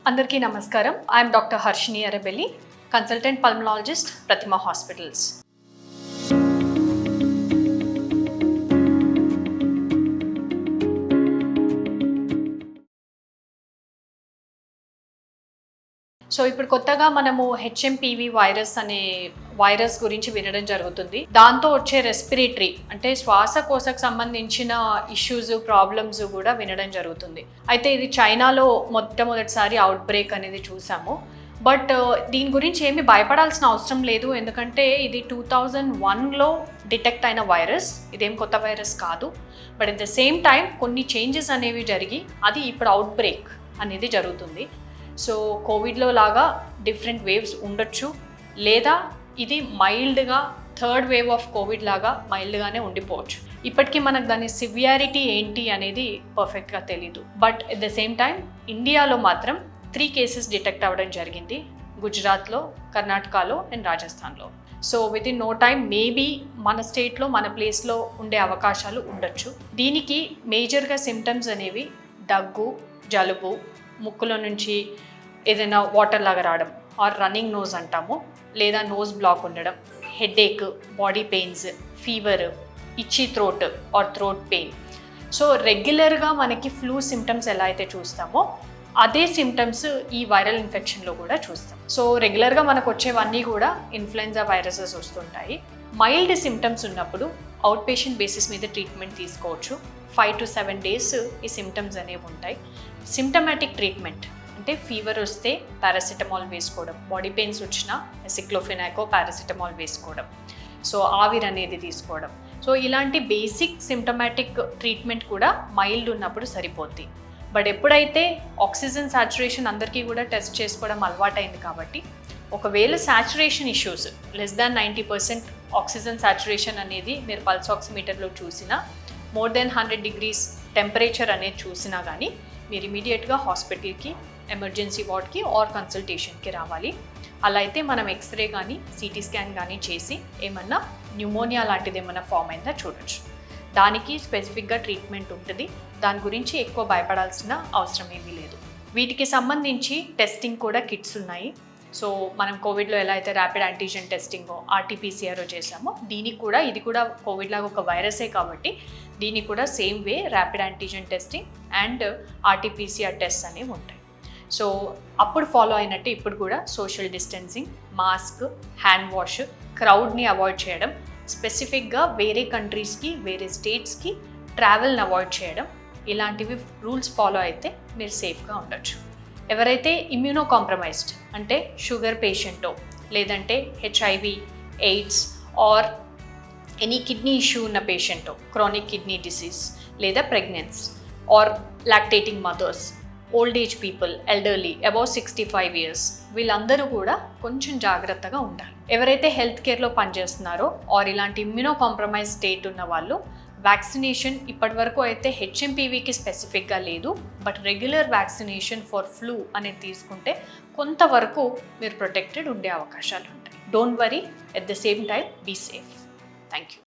అందరికీ నమస్కారం. I'm doctor Harshini Arabelli, consultant pulmonologist, Prathima hospitals. So ఇప్పుడు కొత్తగా మనము హెచ్ఎంపివి వైరస్ గురించి వినడం జరుగుతుంది. దాంతో వచ్చే రెస్పిరేటరీ అంటే శ్వాసకోశకు సంబంధించిన ఇష్యూస్, ప్రాబ్లమ్స్ కూడా వినడం జరుగుతుంది. అయితే ఇది చైనాలో మొట్టమొదటిసారి అవుట్ బ్రేక్ అనేది చూసాము. బట్ దీని గురించి ఏమీ భయపడాల్సిన అవసరం లేదు, ఎందుకంటే ఇది 2001లో డిటెక్ట్ అయిన వైరస్, ఇదేం కొత్త వైరస్ కాదు. But at the same time కొన్ని చేంజెస్ అనేవి జరిగి అది ఇప్పుడు అవుట్ బ్రేక్ అనేది జరుగుతుంది. సో కోవిడ్లో లాగా డిఫరెంట్ వేవ్స్ ఉండొచ్చు, లేదా ఇది మైల్డ్గా థర్డ్ వేవ్ ఆఫ్ కోవిడ్ లాగా మైల్డ్గానే ఉండిపోవచ్చు. ఇప్పటికీ మనకు దాని సివియారిటీ ఏంటి అనేది పర్ఫెక్ట్గా తెలీదు. But at the same time ఇండియాలో మాత్రం 3 కేసెస్ డిటెక్ట్ అవ్వడం జరిగింది, గుజరాత్లో, కర్ణాటకలో అండ్ రాజస్థాన్లో. So within no time maybe మన స్టేట్లో, మన ప్లేస్లో ఉండే అవకాశాలు ఉండొచ్చు. దీనికి మేజర్గా సిమ్టమ్స్ అనేవి దగ్గు, జలుబు, ముక్కులో నుంచి ఏదైనా వాటర్ లాగా రావడం ఆర్ రన్నింగ్ నోజ్ అంటాము, లేదా నోజ్ బ్లాక్ ఉండడం, headache, body pains, fever, itchy throat or throat pain. So రెగ్యులర్గా మనకి ఫ్లూ సిమ్టమ్స్ ఎలా అయితే చూస్తామో అదే సిమ్టమ్స్ ఈ వైరల్ ఇన్ఫెక్షన్లో కూడా చూస్తాం. సో రెగ్యులర్గా మనకు వచ్చేవన్నీ కూడా ఇన్ఫ్లుయెన్జా వైరసెస్ వస్తుంటాయి. మైల్డ్ సిమ్టమ్స్ ఉన్నప్పుడు అవుట్ పేషెంట్ బేసిస్ మీద ట్రీట్మెంట్ తీసుకోవచ్చు. 5 to 7 days ఈ సిమ్టమ్స్ అనేవి ఉంటాయి. సిమ్టమాటిక్ ట్రీట్మెంట్ అంటే ఫీవర్ వస్తే పారాసిటమాల్ వేసుకోవడం, బాడీ పెయిన్స్ వచ్చినా ఎసిక్లోఫెనాకో పారాసిటమాల్ వేసుకోవడం, సో ఆవిర్ అనేది తీసుకోవడం. సో ఇలాంటి బేసిక్ సిమ్టమాటిక్ ట్రీట్మెంట్ కూడా మైల్డ్ ఉన్నప్పుడు సరిపోద్ది. బట్ ఎప్పుడైతే ఆక్సిజన్ సాచురేషన్ అందరికీ కూడా టెస్ట్ చేసుకోవడం అలవాటైంది కాబట్టి, ఒకవేళ saturation issues less than 90% oxygen saturation అనేది మీరు పల్స్ ఆక్సిమీటర్లో చూసినా, మోర్ దెన్ 100 degrees టెంపరేచర్ అనేది చూసినా కానీ మీరు ఇమీడియట్గా హాస్పిటల్కి, ఎమర్జెన్సీ వార్డ్కి ఆర్ కన్సల్టేషన్కి రావాలి. అలా అయితే మనం ఎక్స్రే కానీ సిటీ స్కాన్ కానీ చేసి ఏమన్నా న్యూమోనియా లాంటిది ఏమన్నా ఫామ్ అయిందా చూడొచ్చు. దానికి స్పెసిఫిక్గా ట్రీట్మెంట్ ఉంటుంది. దాని గురించి ఎక్కువ భయపడాల్సిన అవసరం ఏమీ లేదు. వీటికి సంబంధించి టెస్టింగ్ కూడా కిట్స్ ఉన్నాయి. సో మనం కోవిడ్లో ఎలా అయితే ర్యాపిడ్ యాంటీజెన్ టెస్టింగో, ఆర్టీపీసీఆర్ చేసామో, దీనికి కూడా ఇది కూడా కోవిడ్ లాగా ఒక వైరసే కాబట్టి దీనికి కూడా same way rapid antigen testing and RTPCR test అనేవి ఉంటాయి. సో అప్పుడు ఫాలో అయినట్టు ఇప్పుడు కూడా social distancing, mask, hand wash, క్రౌడ్ని అవాయిడ్ చేయడం, స్పెసిఫిక్గా వేరే కంట్రీస్కి, వేరే స్టేట్స్కి ట్రావెల్ని అవాయిడ్ చేయడం, ఇలాంటివి రూల్స్ ఫాలో అయితే మీరు సేఫ్గా ఉండొచ్చు. ఎవరైతే ఇమ్యూనో కాంప్రమైజ్డ్ అంటే షుగర్ పేషెంటో, లేదంటే HIV, AIDS or any kidney issue ఉన్న పేషెంటో, క్రానిక్ కిడ్నీ డిసీజ్, లేదా pregnancy or lactating mothers, old age people, elderly above 65 years, వీళ్ళందరూ కూడా కొంచెం జాగ్రత్తగా ఉండాలి. ఎవరైతే హెల్త్ కేర్లో పనిచేస్తున్నారో ఆర్ ఇలాంటి ఇమ్యూనో కాంప్రమైజ్ స్టేట్ ఉన్న వాళ్ళు వ్యాక్సినేషన్ ఇప్పటి వరకు అయితే హెచ్ఎంపివికి స్పెసిఫిక్గా లేదు, but regular vaccination for flu అనేది తీసుకుంటే కొంతవరకు మీరు ప్రొటెక్టెడ్ ఉండే అవకాశాలు ఉంటాయి. Don't worry, at the same time be safe. Thank you.